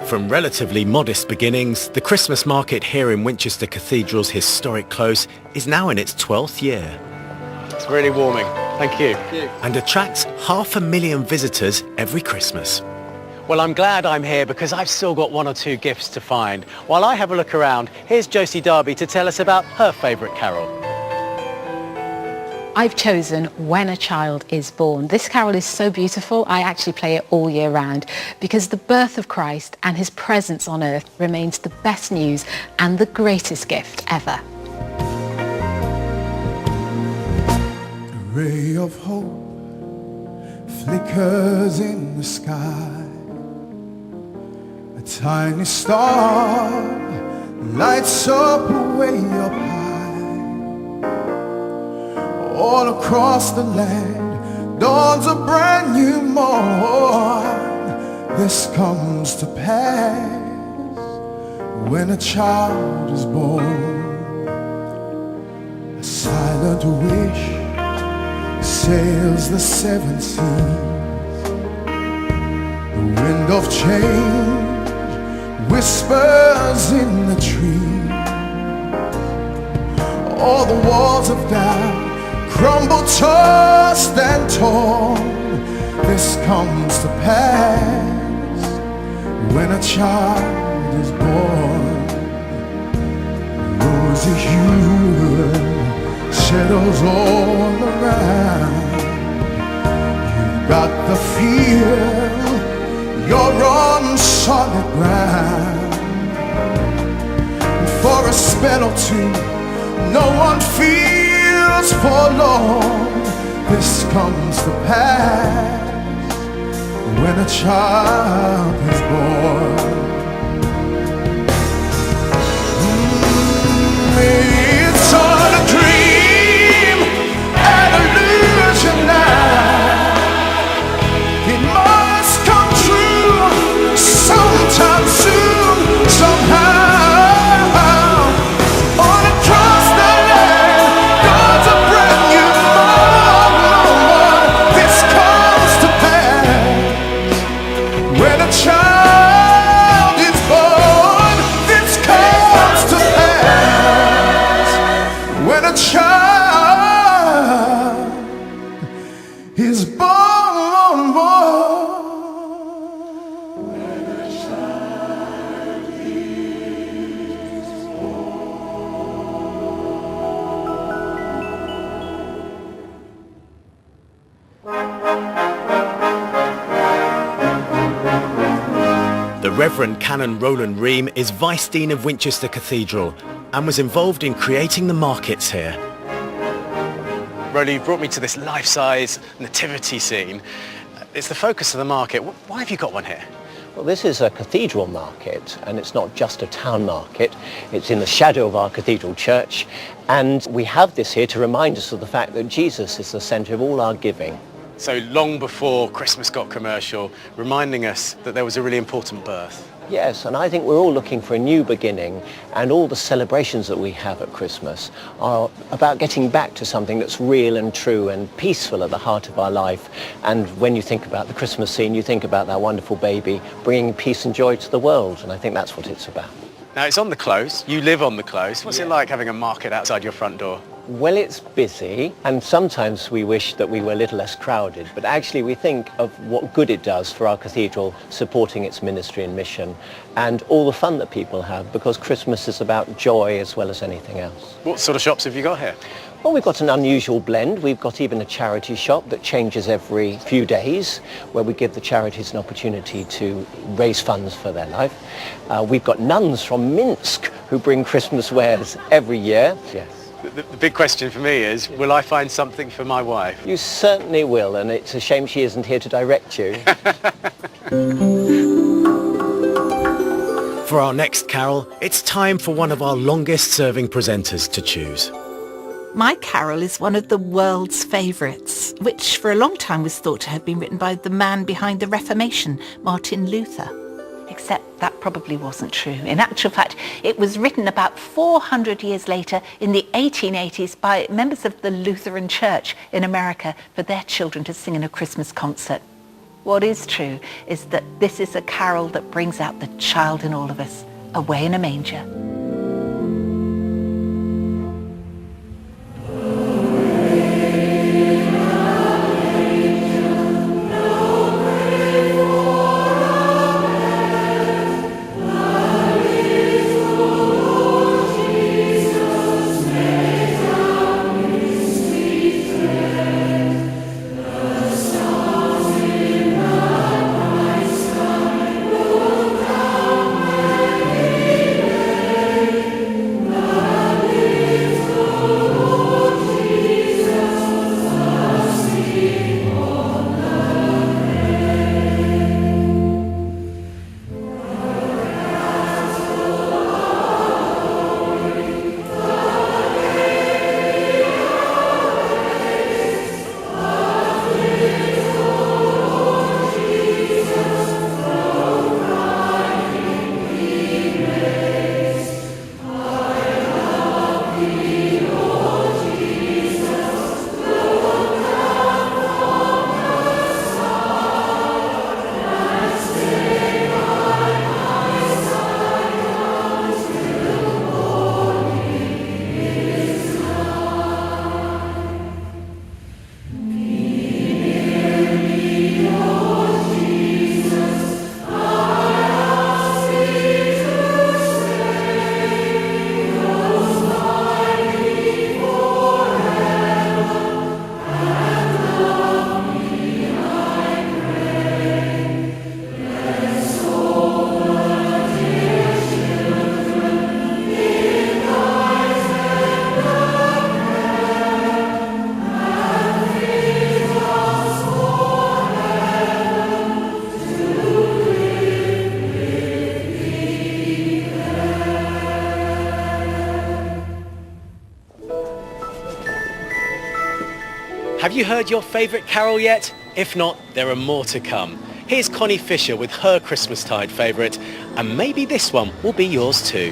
From relatively modest beginnings, the Christmas market here in Winchester Cathedral's historic close is now in its 12th year. It's really warming. Thank you. And attracts 500,000 visitors every Christmas. Well, I'm glad I'm here because I've still got one or two gifts to find. While I have a look around, here's Josie Darby to tell us about her favourite carol. I've chosen When a Child is Born. This carol is so beautiful, I actually play it all year round because the birth of Christ and his presence on earth remains the best news and the greatest gift ever. A ray of hope flickers in the sky. A tiny star lights up way up high. All across the land dawns a brand new morn. This comes to pass when a child is born. A silent wish sails the seven seas. The wind of change whispers in the trees. All the walls of doubt crumble, tossed and torn. This comes to pass when a child is born. Rosy hue, shadows all around. You've got the feel, you're on solid ground. And for a spell or two, no one feels forlorn. This comes to pass when a child is born. It's all a dream, an illusion now. It must come true sometime soon, somehow. The Reverend Canon Roland Ream is Vice Dean of Winchester Cathedral and was involved in creating the markets here. Roland, you brought me to this life-size nativity scene. It's the focus of the market. Why have you got one here? Well, this is a cathedral market, and it's not just a town market. It's in the shadow of our cathedral church, and we have this here to remind us of the fact that Jesus is the centre of all our giving. So long before Christmas got commercial, reminding us that there was a really important birth. Yes, and I think we're all looking for a new beginning, and all the celebrations that we have at Christmas are about getting back to something that's real and true and peaceful at the heart of our life. And when you think about the Christmas scene, you think about that wonderful baby bringing peace and joy to the world, and I think that's what it's about. Now, it's on the close. You live on the close. What's it like having a market outside your front door? Well, it's busy, and sometimes we wish that we were a little less crowded, but actually we think of what good it does for our cathedral, supporting its ministry and mission, and all the fun that people have, because Christmas is about joy as well as anything else. What sort of shops have you got here? Well, we've got an unusual blend. We've got even a charity shop that changes every few days, where we give the charities an opportunity to raise funds for their life. We've got nuns from Minsk who bring Christmas wares every year. Yes. The big question for me is, will I find something for my wife? You certainly will, and it's a shame she isn't here to direct you. For our next carol, it's time for one of our longest serving presenters to choose. My carol is one of the world's favourites, which for a long time was thought to have been written by the man behind the Reformation, Martin Luther. Except that probably wasn't true. In actual fact, it was written about 400 years later in the 1880s by members of the Lutheran Church in America for their children to sing in a Christmas concert. What is true is that this is a carol that brings out the child in all of us, away in a manger. Have you heard your favourite carol yet? If not, there are more to come. Here's Connie Fisher with her Christmastide favourite, and maybe this one will be yours too.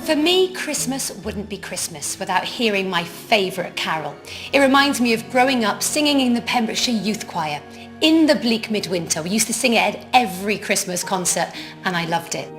For me, Christmas wouldn't be Christmas without hearing my favourite carol. It reminds me of growing up singing in the Pembrokeshire Youth Choir. In the Bleak Mid Winter, we used to sing it at every Christmas concert, and I loved it.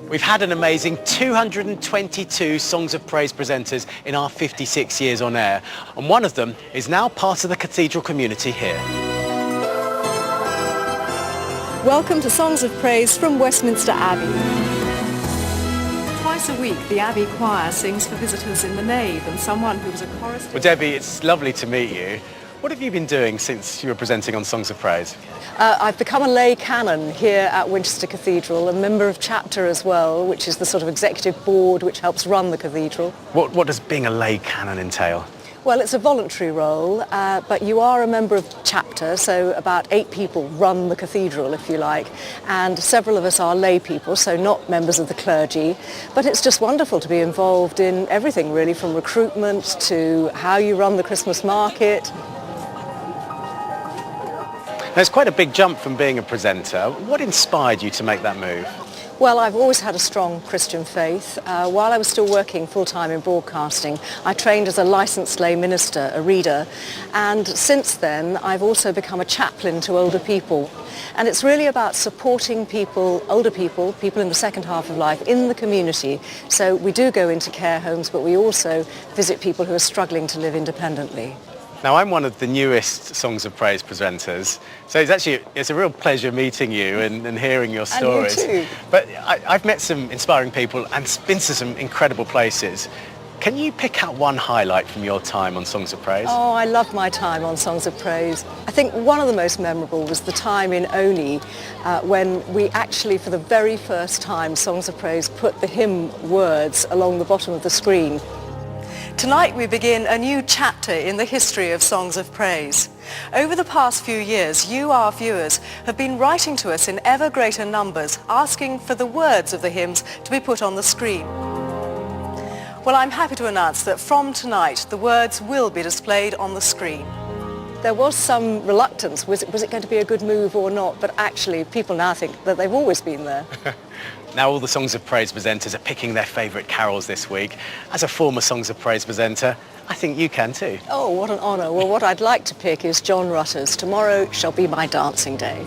We've had an amazing 222 Songs of Praise presenters in our 56 years on air, and one of them is now part of the cathedral community here. Welcome to Songs of Praise from Westminster Abbey. Twice a week, the Abbey Choir sings for visitors in the nave and someone who was a chorister. Well, Debbie, it's lovely to meet you. What have you been doing since you were presenting on Songs of Praise? I've become a lay canon here at Winchester Cathedral, a member of chapter as well, which is the sort of executive board which helps run the cathedral. What does being a lay canon entail? Well, it's a voluntary role, but you are a member of chapter, so about 8 people run the cathedral, if you like, and several of us are lay people, so not members of the clergy. But it's just wonderful to be involved in everything, really, from recruitment to how you run the Christmas market. There's quite a big jump from being a presenter. What inspired you to make that move? Well, I've always had a strong Christian faith. While I was still working full-time in broadcasting, I trained as a licensed lay minister, a reader, and since then I've also become a chaplain to older people. And it's really about supporting people, older people, people in the second half of life, in the community. So we do go into care homes, but we also visit people who are struggling to live independently. Now, I'm one of the newest Songs of Praise presenters, so it's a real pleasure meeting you and hearing your stories. And you too. But I've met some inspiring people and been to some incredible places. Can you pick out one highlight from your time on Songs of Praise? Oh, I love my time on Songs of Praise. I think one of the most memorable was the time in Oni when we actually, for the very first time, Songs of Praise put the hymn words along the bottom of the screen. Tonight we begin a new chapter in the history of Songs of Praise. Over the past few years, you, our viewers, have been writing to us in ever greater numbers, asking for the words of the hymns to be put on the screen. Well, I'm happy to announce that from tonight, the words will be displayed on the screen. There was some reluctance, was it going to be a good move or not, but actually people now think that they've always been there. Now all the Songs of Praise presenters are picking their favourite carols this week. As a former Songs of Praise presenter, I think you can too. Oh, what an honour. Well, what I'd like to pick is John Rutter's Tomorrow Shall Be My Dancing Day.